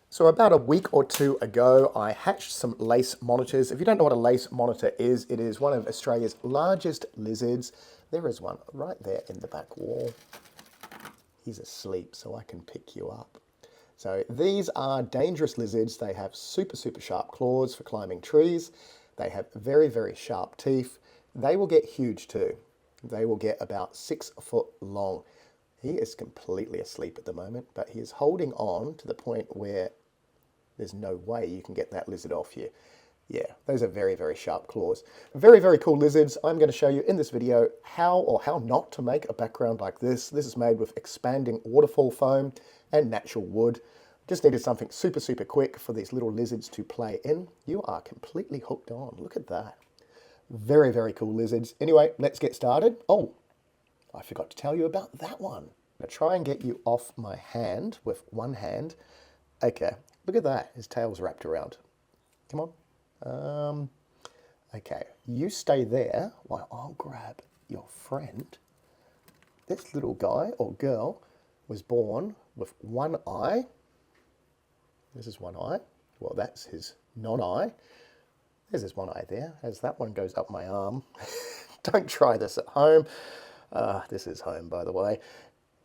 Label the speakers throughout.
Speaker 1: So about a week or two ago, I hatched some lace monitors. If you don't know what a lace monitor is, it is one of Australia's largest lizards. There is one right there in the back wall. He's asleep, so I can pick you up. So these are dangerous lizards. They have super sharp claws for climbing trees. They have very sharp teeth. They will get huge too. They will get about 6 foot long. He is completely asleep at the moment, but he is holding on to the point where there's no way you can get that lizard off you. Yeah, those are very sharp claws. Very cool lizards. I'm going to show you in this video how or how not to make a background like this. This is made with expanding waterfall foam and natural wood. Just needed something super quick for these little lizards to play in. You are completely hooked on. Look at that. Very cool lizards. Anyway, let's get started. Oh, I forgot to tell you about that one. Now try and get you off my hand with one hand. Okay, look at that. His tail's wrapped around. Come on. Okay, you stay there while I'll grab your friend. This little guy or girl was born with one eye. This is one eye. Well, that's his non-eye. There's his one eye there, as that one goes up my arm. Don't try this at home. This is home, by the way.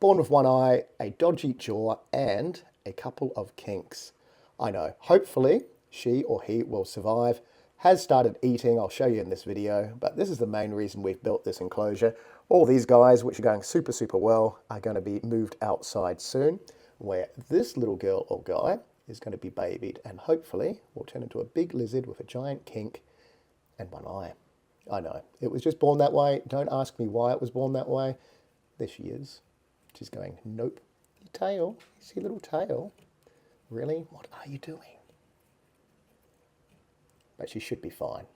Speaker 1: Born with one eye, a dodgy jaw, and a couple of kinks. I know. Hopefully, she or he will survive. Has started eating. I'll show you in this video. But this is the main reason we've built this enclosure. All these guys, which are going super well, are going to be moved outside soon, where this little girl or guy is going to be babied and hopefully will turn into a big lizard with a giant kink and one eye. I know, it was just born that way. Don't ask me why it was born that way. There she is. She's going, nope. Your tail, you see your little tail? Really? What are you doing? But she should be fine.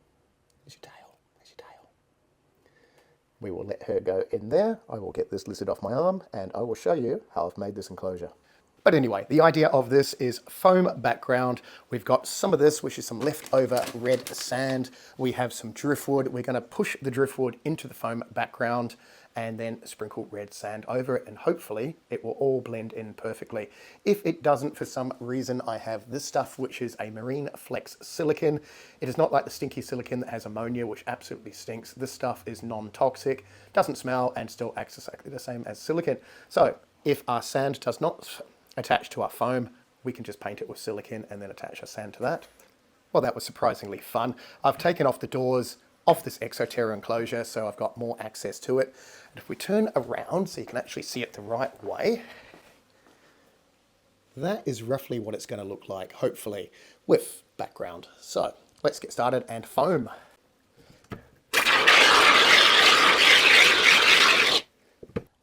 Speaker 1: There's your tail, there's your tail. We will let her go in there. I will get this lizard off my arm and I will show you how I've made this enclosure. But anyway, the idea of this is foam background. We've got some of this, which is some leftover red sand. We have some driftwood. We're going to push the driftwood into the foam background and then sprinkle red sand over it, and hopefully it will all blend in perfectly. If it doesn't, for some reason, I have this stuff, which is a marine flex silicon. It is not like the stinky silicon that has ammonia, which absolutely stinks. This stuff is non-toxic, doesn't smell, and still acts exactly the same as silicon. So if our sand does not attach to our foam, we can just paint it with silicon and then attach our sand to that. Well, that was surprisingly fun. I've taken off the doors off this Exoterra enclosure, so I've got more access to it. And if we turn around so you can actually see it the right way, that is roughly what it's going to look like, hopefully, with background. So let's get started and foam.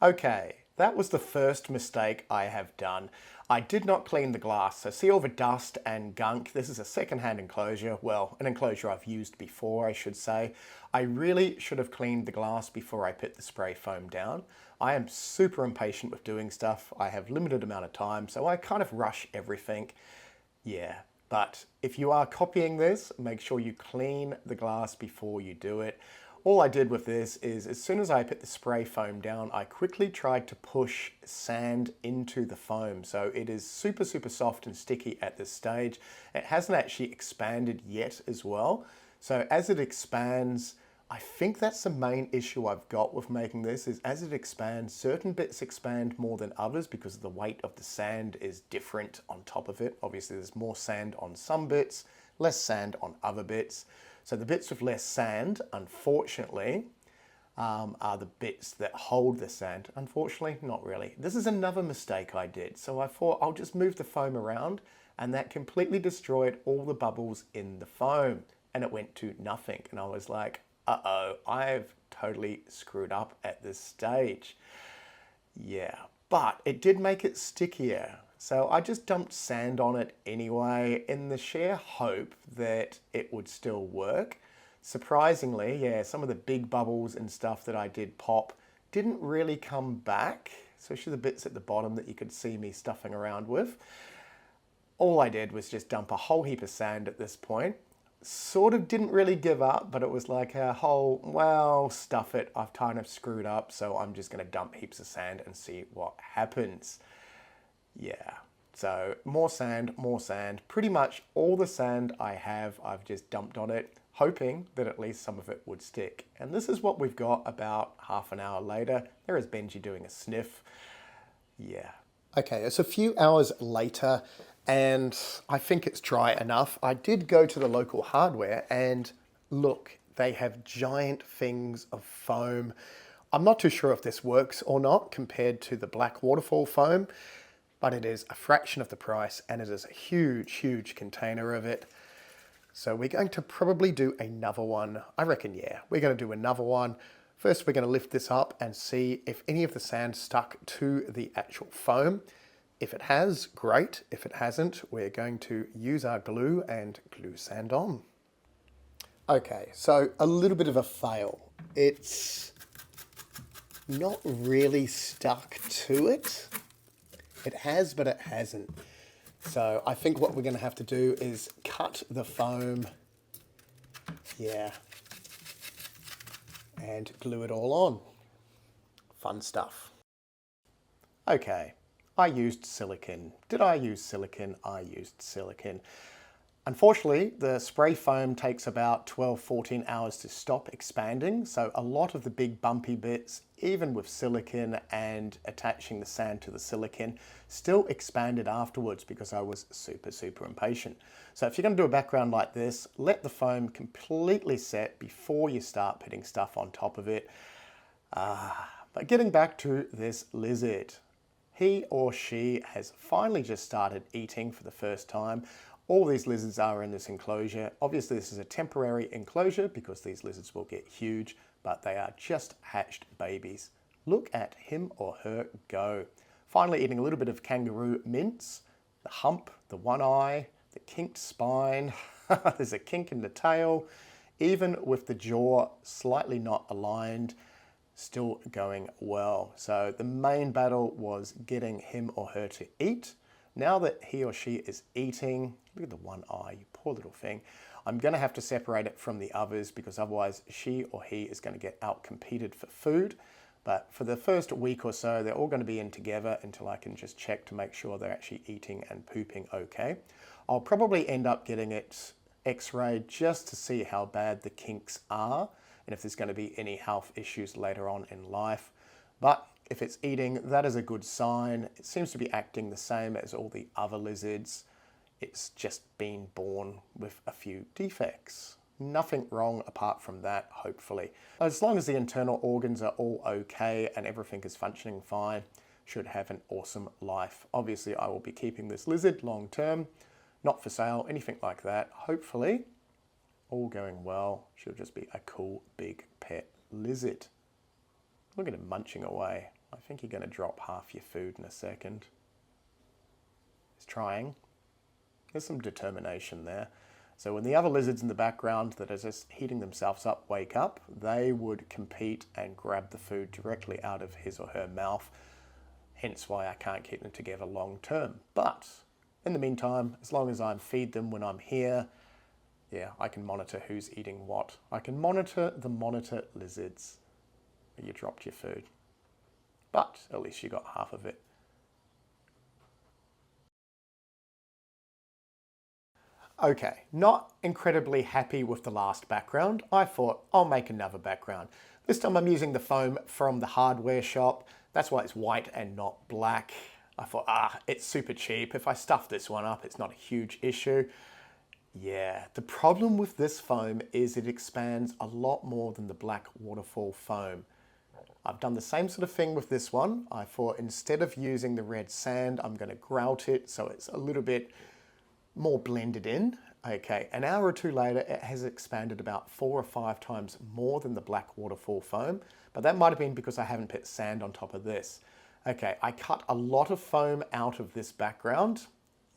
Speaker 1: Okay. That was the first mistake I have done. I did not clean the glass, so see all the dust and gunk. This is a second-hand enclosure. Well, an enclosure I've used before, I should say. I really should have cleaned the glass before I put the spray foam down. I am super impatient with doing stuff. I have limited amount of time, so I kind of rush everything. Yeah, but if you are copying this, make sure you clean the glass before you do it. All I did with this is, as soon as I put the spray foam down, I quickly tried to push sand into the foam. So it is super soft and sticky at this stage. It hasn't actually expanded yet as well. So as it expands, I think that's the main issue I've got with making this, is as it expands, certain bits expand more than others because the weight of the sand is different on top of it. Obviously there's more sand on some bits, less sand on other bits. So the bits with less sand, unfortunately, are the bits that hold the sand. Unfortunately, not really. This is another mistake I did. So I thought I'll just move the foam around, and that completely destroyed all the bubbles in the foam. And it went to nothing. And I was like, uh-oh, I've totally screwed up at this stage. Yeah, but it did make it stickier. So I just dumped sand on it anyway in the sheer hope that it would still work. Surprisingly, yeah, some of the big bubbles and stuff that I did pop didn't really come back, especially the bits at the bottom that you could see me stuffing around with. All I did was just dump a whole heap of sand at this point. Sort of didn't really give up, but it was like a whole, well, stuff it, I've kind of screwed up, so I'm just going to dump heaps of sand and see what happens. Yeah, So more sand, more sand. Pretty much all the sand I have, I've just dumped on it, hoping that at least some of it would stick. And this is what we've got about half an hour later. There is Benji doing a sniff. Yeah. Okay, it's a few hours later and I think it's dry enough. I did go to the local hardware and look, they have giant things of foam. I'm not too sure if this works or not compared to the black waterfall foam, but it is a fraction of the price and it is a huge, huge container of it. So we're going to probably do another one. I reckon, yeah, we're going to do another one. First, we're going to lift this up and see if any of the sand stuck to the actual foam. If it has, great. If it hasn't, we're going to use our glue and glue sand on. Okay, so a little bit of a fail. It's not really stuck to it. It has, but it hasn't. So I think what we're going to have to do is cut the foam. Yeah. And glue it all on. Fun stuff. Okay, I used silicone. Did I use silicone? I used silicone. Unfortunately, the spray foam takes about 12-14 hours to stop expanding, so a lot of the big bumpy bits, even with silicone and attaching the sand to the silicone, still expanded afterwards because I was super impatient. So if you're going to do a background like this, let the foam completely set before you start putting stuff on top of it. But getting back to this lizard, he or she has finally just started eating for the first time. All these lizards are in this enclosure. Obviously, this is a temporary enclosure because these lizards will get huge, but they are just hatched babies. Look at him or her go. Finally eating a little bit of kangaroo mince, the hump, the one eye, the kinked spine. There's a kink in the tail, even with the jaw slightly not aligned, still going well. So the main battle was getting him or her to eat. Now that he or she is eating, look at the one eye, you poor little thing. I'm going to have to separate it from the others because otherwise she or he is going to get out-competed for food. But for the first week or so, they're all going to be in together until I can just check to make sure they're actually eating and pooping okay. I'll probably end up getting it x-rayed just to see how bad the kinks are and if there's going to be any health issues later on in life. But if it's eating, that is a good sign. It seems to be acting the same as all the other lizards. It's just been born with a few defects. Nothing wrong apart from that, hopefully. As long as the internal organs are all okay and everything is functioning fine, should have an awesome life. Obviously, I will be keeping this lizard long term, not for sale, anything like that. Hopefully, all going well, she'll just be a cool big pet lizard. Look at him munching away. I think you're going to drop half your food in a second. He's trying. There's some determination there. So when the other lizards in the background that are just heating themselves up wake up, they would compete and grab the food directly out of his or her mouth. Hence why I can't keep them together long term. But in the meantime, as long as I feed them when I'm here, yeah, I can monitor who's eating what. I can monitor the monitor lizards. You dropped your food. But at least you got half of it. Okay, not incredibly happy with the last background. I thought I'll make another background. This time I'm using the foam from the hardware shop. That's why it's white and not black. I thought, it's super cheap. If I stuff this one up, it's not a huge issue. Yeah, the problem with this foam is it expands a lot more than the black waterfall foam. I've done the same sort of thing with this one. I thought instead of using the red sand, I'm going to grout it so it's a little bit more blended in. Okay, an hour or two later, it has expanded about 4 or 5 times more than the black waterfall foam, but that might have been because I haven't put sand on top of this. Okay, I cut a lot of foam out of this background.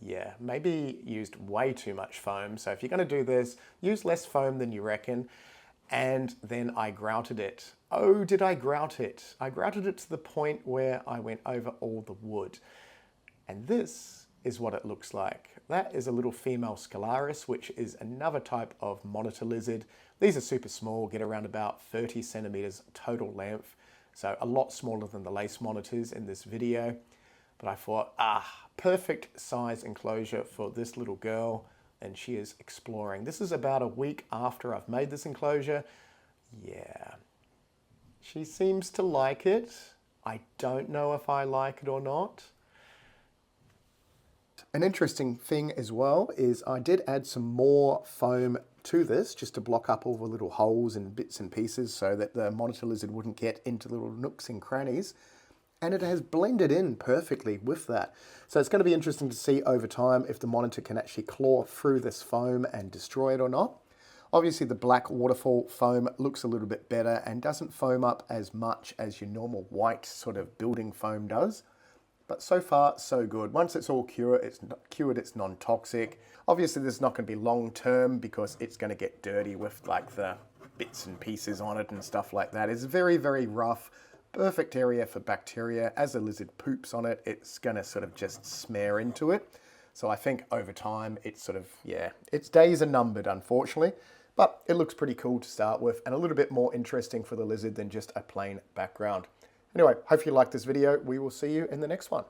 Speaker 1: Yeah, maybe used way too much foam. So if you're going to do this, use less foam than you reckon. And then I grouted it. Oh, did I grout it? I grouted it to the point where I went over all the wood. And this is what it looks like. That is a little female Scalaris, which is another type of monitor lizard. These are super small, get around about 30 centimeters total length. So a lot smaller than the lace monitors in this video. But I thought, perfect size enclosure for this little girl, and she is exploring. This is about a week after I've made this enclosure. Yeah, she seems to like it. I don't know if I like it or not. An interesting thing as well is I did add some more foam to this just to block up all the little holes and bits and pieces so that the monitor lizard wouldn't get into little nooks and crannies. And it has blended in perfectly with that. So it's going to be interesting to see over time if the monitor can actually claw through this foam and destroy it or not. Obviously the black waterfall foam looks a little bit better and doesn't foam up as much as your normal white sort of building foam does. But so far, so good. Once it's all cured, it's non-toxic. Obviously this is not going to be long-term because it's going to get dirty with like the bits and pieces on it and stuff like that. It's very, very rough. Perfect area for bacteria. As a lizard poops on it, it's going to sort of just smear into it. So I think over time, it's sort of, yeah, its days are numbered, unfortunately. But it looks pretty cool to start with and a little bit more interesting for the lizard than just a plain background. Anyway, hope you liked this video. We will see you in the next one.